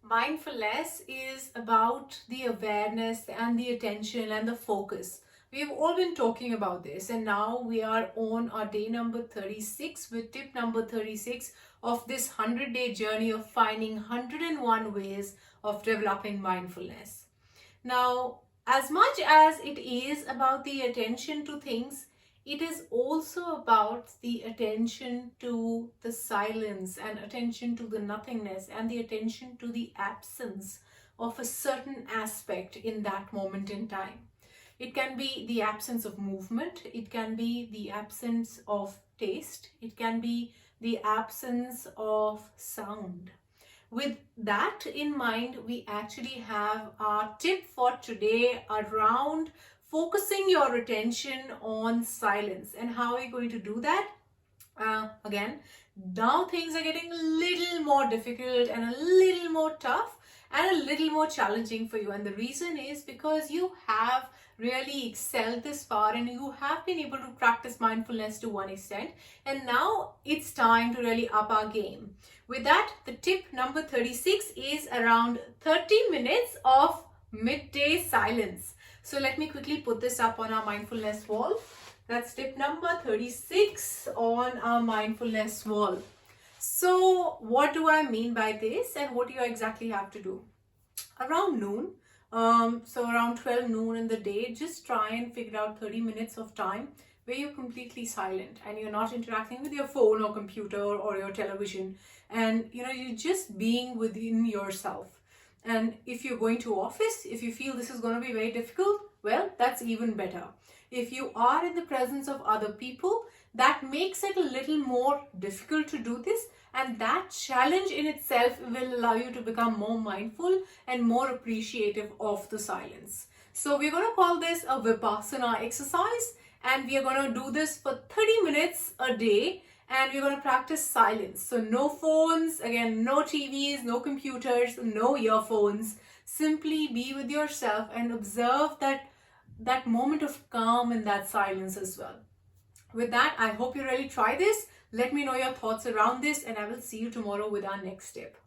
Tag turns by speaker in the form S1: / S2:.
S1: Mindfulness is about the awareness and the attention and the focus. We've all been talking about this, and now we are on our day number 36 with tip number 36 of this 100-day journey of finding 101 ways of developing mindfulness. Now, as much as it is about the attention to things, it is also about the attention to the silence and attention to the nothingness and the attention to the absence of a certain aspect in that moment in time. It can be the absence of movement, it can be the absence of taste, it can be the absence of sound. With that in mind, we actually have our tip for today around focusing your attention on silence. And how are you going to do that? Again, now things are getting a little more difficult and a little more tough and a little more challenging for you. And the reason is because you have really excelled this far and you have been able to practice mindfulness to one extent, and now it's time to really up our game. With that, the tip number 36 is around 30 minutes of midday silence. So let me quickly put this up on our mindfulness wall. That's tip number 36 on our mindfulness wall. So what do I mean by this, and what do you exactly have to do? Around noon, so around 12 noon in the day, just try and figure out 30 minutes of time where you're completely silent and you're not interacting with your phone or computer or your television, and you're just being within yourself. And if you're going to office, if you feel this is going to be very difficult, well, that's even better. If you are in the presence of other people, that makes it a little more difficult to do this, and that challenge in itself will allow you to become more mindful and more appreciative of the silence. So we're going to call this a vipasna exercise, and we are going to do this for 30 minutes a day, and we're going to practice silence. So no phones, again, no TVs, no computers, no earphones. Simply be with yourself and observe that moment of calm in that silence as well. With that, I hope you really try this. Let me know your thoughts around this, and I will see you tomorrow with our next tip.